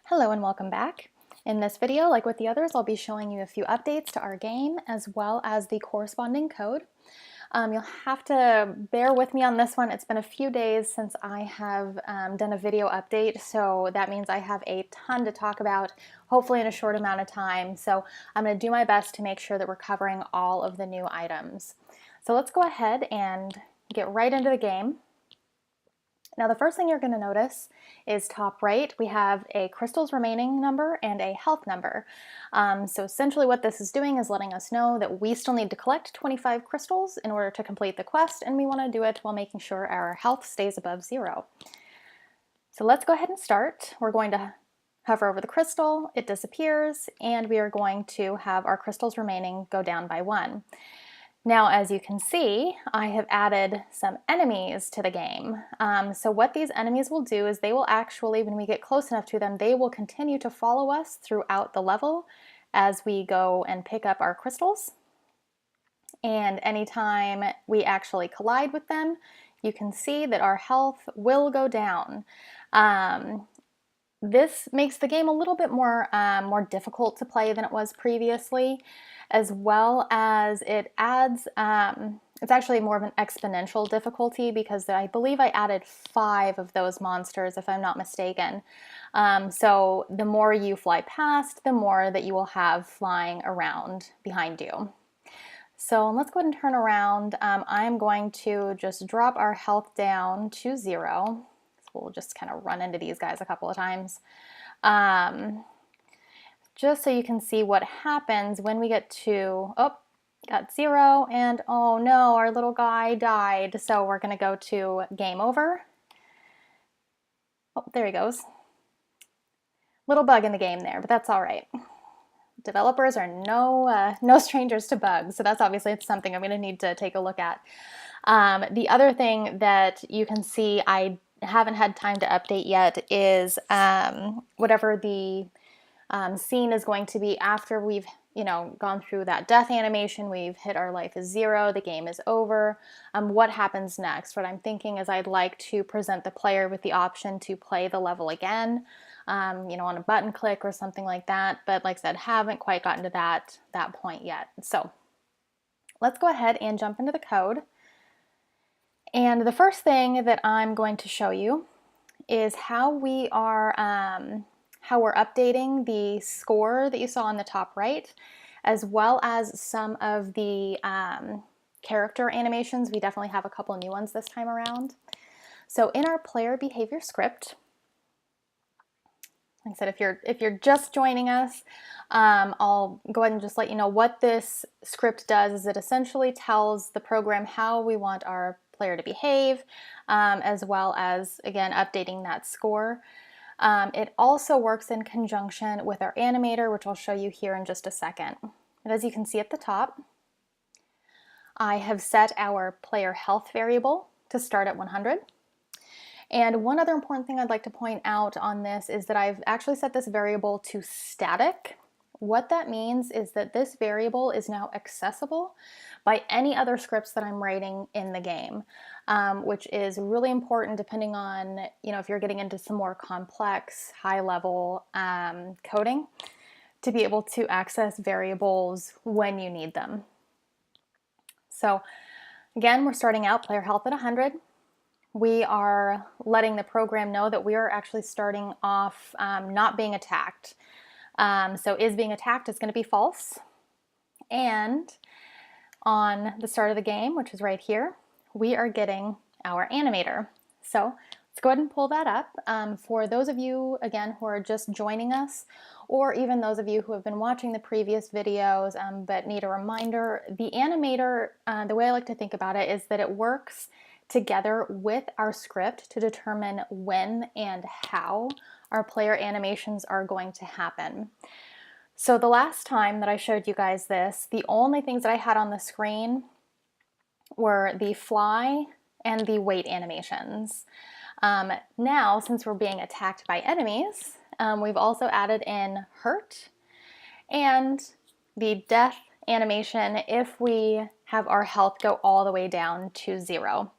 Hello and welcome back. In this video, like with the others, I'll be showing you a few updates to our game as well as the corresponding code. You'll have to bear with me on this one. It's been a few days since I have done a video update, so that means I have a ton to talk about, hopefully in a short amount of time. So I'm going to do my best to make sure that we're covering all of the new items. So let's go ahead and get right into the game. Now the first thing you're going to notice is top right, we have a crystals remaining number and a health number. So essentially what this is doing is letting us know that we still need to collect 25 crystals in order to complete the quest, and we want to do it while making sure our health stays above 0. So let's go ahead and start. We're going to hover over the crystal, it disappears, and we are going to have our crystals remaining go down by 1. Now, as you can see, I have added some enemies to the game. So what these enemies will do is they will actually, when we get close enough to them, they will continue to follow us throughout the level as we go and pick up our crystals. And anytime we actually collide with them, you can see that our health will go down. This makes the game a little bit more difficult to play than it was previously, as well as it adds, it's actually more of an exponential difficulty because I believe I added 5 of those monsters, if I'm not mistaken. So the more you fly past, the more that you will have flying around behind you. So let's go ahead and turn around. I'm going to just drop our health down to 0. We'll just kind of run into these guys a couple of times. Just so you can see what happens when we get to, oh, got 0, and oh no, our little guy died. So we're going to go to game over. Oh, there he goes. Little bug in the game there, but that's all right. Developers are no strangers to bugs, so that's obviously something I'm going to need to take a look at. The other thing that you can see I haven't had time to update yet is whatever the scene is going to be after we've gone through that death animation, we've hit our life is 0, the game is over. What happens next? What I'm thinking is I'd like to present the player with the option to play the level again, on a button click or something like that. But like I said, haven't quite gotten to that point yet. So let's go ahead and jump into the code. And the first thing that I'm going to show you is how we're updating the score that you saw on the top right, as well as some of the character animations. We definitely have a couple new ones this time around. So in our player behavior script, like I said, if you're just joining us, I'll go ahead and just let you know what this script does. Is it essentially tells the program how we want our player to behave, as well as, again, updating that score. It also works in conjunction with our animator, which I'll show you here in just a second. And as you can see at the top, I have set our player health variable to start at 100. And one other important thing I'd like to point out on this is that I've actually set this variable to static. What that means is that this variable is now accessible by any other scripts that I'm writing in the game, which is really important depending on, if you're getting into some more complex, high-level coding, to be able to access variables when you need them. So again, we're starting out player health at 100. We are letting the program know that we are actually starting off not being attacked. So is being attacked is going to be false. And on the start of the game, which is right here, we are getting our animator. So let's go ahead and pull that up. For those of you, again, who are just joining us, or even those of you who have been watching the previous videos but need a reminder, the animator, the way I like to think about it is that it works together with our script to determine when and how our player animations are going to happen. So the last time that I showed you guys this, the only things that I had on the screen were the fly and the wait animations. Now, since we're being attacked by enemies, we've also added in hurt and the death animation if we have our health go all the way down to 0.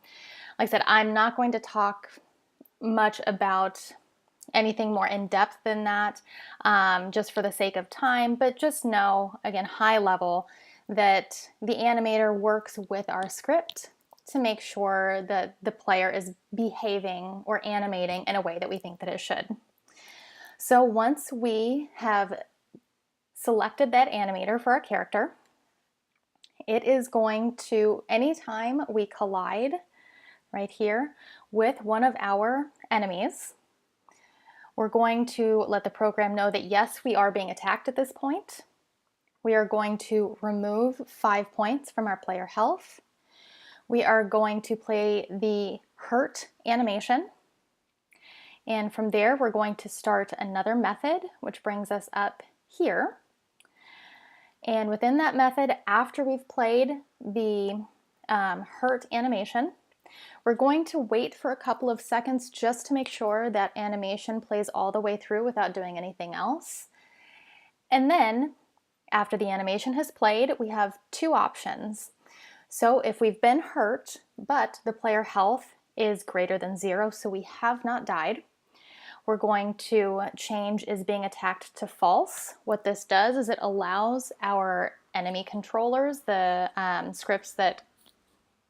Like I said, I'm not going to talk much about anything more in depth than that, just for the sake of time, but just know, again, high level, that the animator works with our script to make sure that the player is behaving or animating in a way that we think that it should. So once we have selected that animator for our character, it is going to, anytime we collide right here with one of our enemies, we're going to let the program know that yes, we are being attacked at this point. We are going to remove 5 points from our player health. We are going to play the hurt animation. And from there, we're going to start another method, which brings us up here. And within that method, after we've played the hurt animation, we're going to wait for a couple of seconds just to make sure that animation plays all the way through without doing anything else. And then, after the animation has played, we have 2 options. So if we've been hurt, but the player health is greater than 0, so we have not died, we're going to change is being attacked to false. What this does is it allows our enemy controllers, the scripts that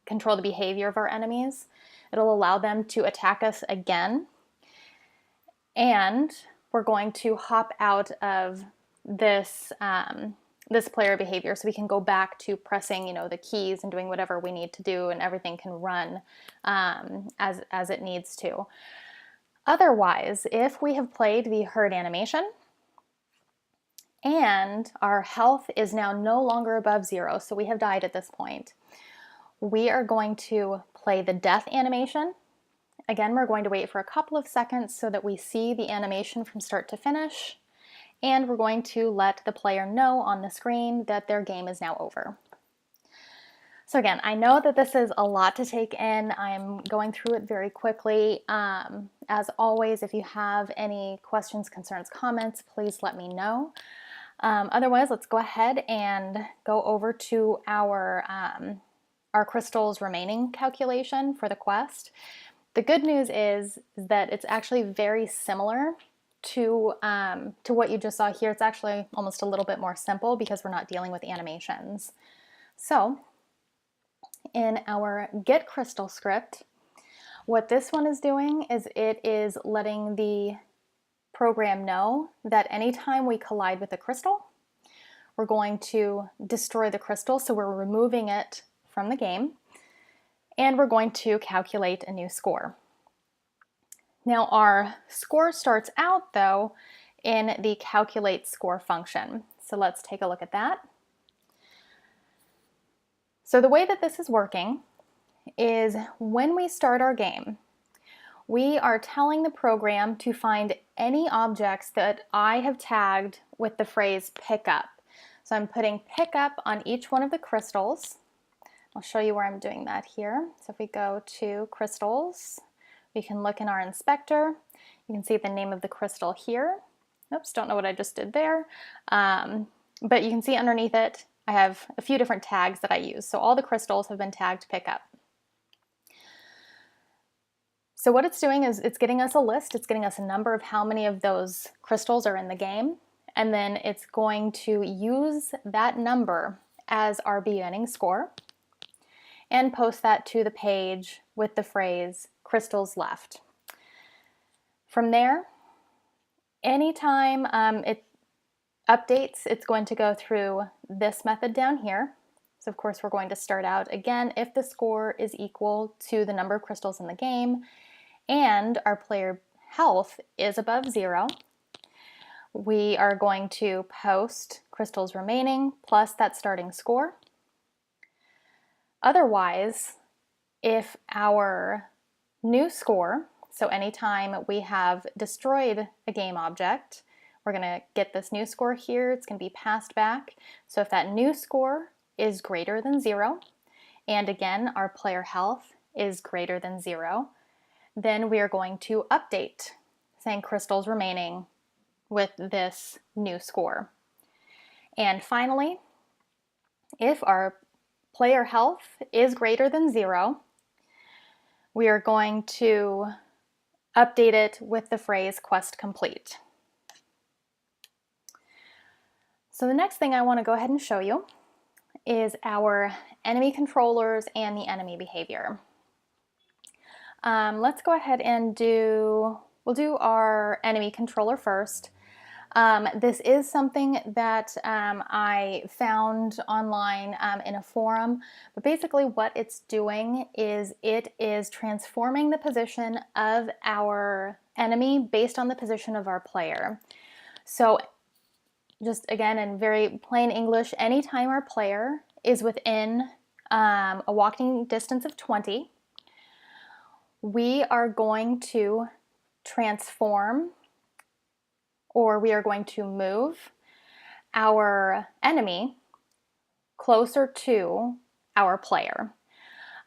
control the behavior of our enemies, it'll allow them to attack us again. And we're going to hop out of this this player behavior so we can go back to pressing, the keys and doing whatever we need to do, and everything can run as it needs to. Otherwise, if we have played the hurt animation and our health is now no longer above 0, so we have died at this point, we are going to play the death animation. Again, we're going to wait for a couple of seconds so that we see the animation from start to finish, and we're going to let the player know on the screen that their game is now over. So again, I know that this is a lot to take in. I'm going through it very quickly. As always, if you have any questions, concerns, comments, please let me know. Otherwise, let's go ahead and go over to our crystals remaining calculation for the quest. The good news is that it's actually very similar to what you just saw here. It's actually almost a little bit more simple because we're not dealing with animations. So in our get crystal script, what this one is doing is it is letting the program know that anytime we collide with a crystal, we're going to destroy the crystal, so we're removing it from the game, and we're going to calculate a new score. Now our score starts out though in the calculate score function. So let's take a look at that. So the way that this is working is when we start our game, we are telling the program to find any objects that I have tagged with the phrase pick up. So I'm putting pick up on each one of the crystals. I'll show you where I'm doing that here. So if we go to crystals, we can look in our inspector. You can see the name of the crystal here. Oops, don't know what I just did there. But you can see underneath it, I have a few different tags that I use. So all the crystals have been tagged pick up. So what it's doing is it's getting us a list. It's getting us a number of how many of those crystals are in the game. And then it's going to use that number as our beginning score and post that to the page with the phrase crystals left. From there, anytime it updates, it's going to go through this method down here. So of course we're going to start out again if the score is equal to the number of crystals in the game and our player health is above 0. We are going to post crystals remaining plus that starting score. Otherwise, if our new score, so anytime we have destroyed a game object, we're going to get this new score here. It's going to be passed back. So if that new score is greater than 0, and again, our player health is greater than 0, then we are going to update, saying crystals remaining with this new score. And finally, if our player health is greater than 0, we are going to update it with the phrase quest complete. So the next thing I want to go ahead and show you is our enemy controllers and the enemy behavior. Let's go ahead and we'll do our enemy controller first. This is something that I found online in a forum, but basically what it's doing is it is transforming the position of our enemy based on the position of our player. So just again, in very plain English, anytime our player is within a walking distance of 20, we are going to transform, or we are going to move our enemy closer to our player.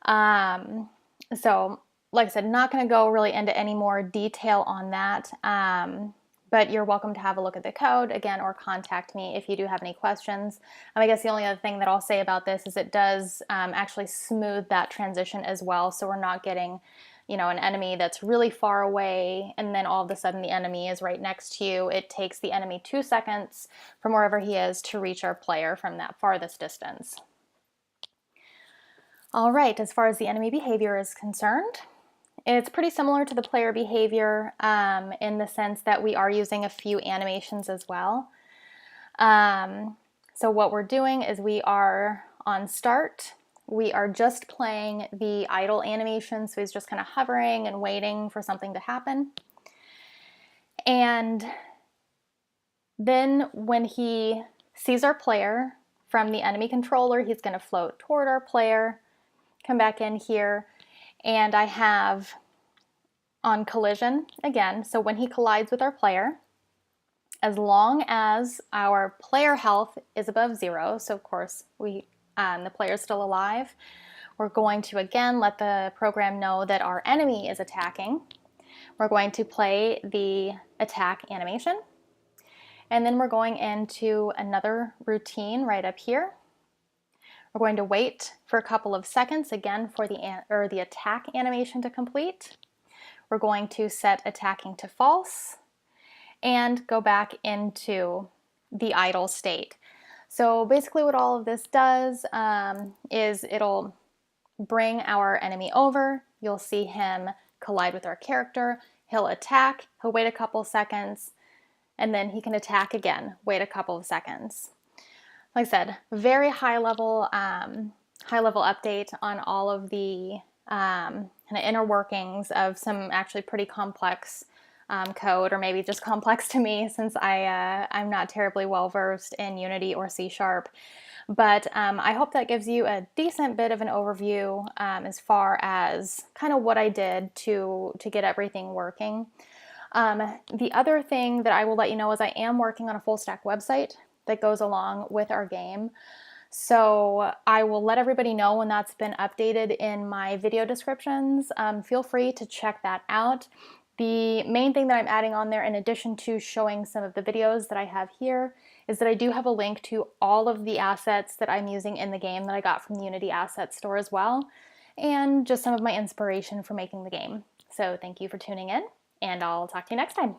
So like I said, not going to go really into any more detail on that, but you're welcome to have a look at the code again, or contact me if you do have any questions. I guess the only other thing that I'll say about this is it does actually smooth that transition as well, so we're not getting an enemy that's really far away and then all of a sudden the enemy is right next to you. It takes the enemy 2 seconds from wherever he is to reach our player from that farthest distance. All right, as far as the enemy behavior is concerned, it's pretty similar to the player behavior in the sense that we are using a few animations as well. So what we're doing is we are on start. We are just playing the idle animation, so he's just kind of hovering and waiting for something to happen. And then when he sees our player from the enemy controller, he's going to float toward our player, come back in here, and I have on collision again. So when he collides with our player, as long as our player health is above 0, so of course the player is still alive, we're going to again let the program know that our enemy is attacking. We're going to play the attack animation, and then we're going into another routine right up here. We're going to wait for a couple of seconds again for the attack animation to complete. We're going to set attacking to false and go back into the idle state. So basically what all of this does is it'll bring our enemy over. You'll see him collide with our character. He'll attack, he'll wait a couple seconds, and then he can attack again, wait a couple of seconds. Like I said, very high level update on all of the kind of inner workings of some actually pretty complex code, or maybe just complex to me since I'm not terribly well versed in Unity or C#. But I hope that gives you a decent bit of an overview as far as kind of what I did to get everything working. The other thing that I will let you know is I am working on a full stack website that goes along with our game. So I will let everybody know when that's been updated in my video descriptions. Feel free to check that out. The main thing that I'm adding on there, in addition to showing some of the videos that I have here, is that I do have a link to all of the assets that I'm using in the game that I got from the Unity Asset Store as well, and just some of my inspiration for making the game. So thank you for tuning in, and I'll talk to you next time.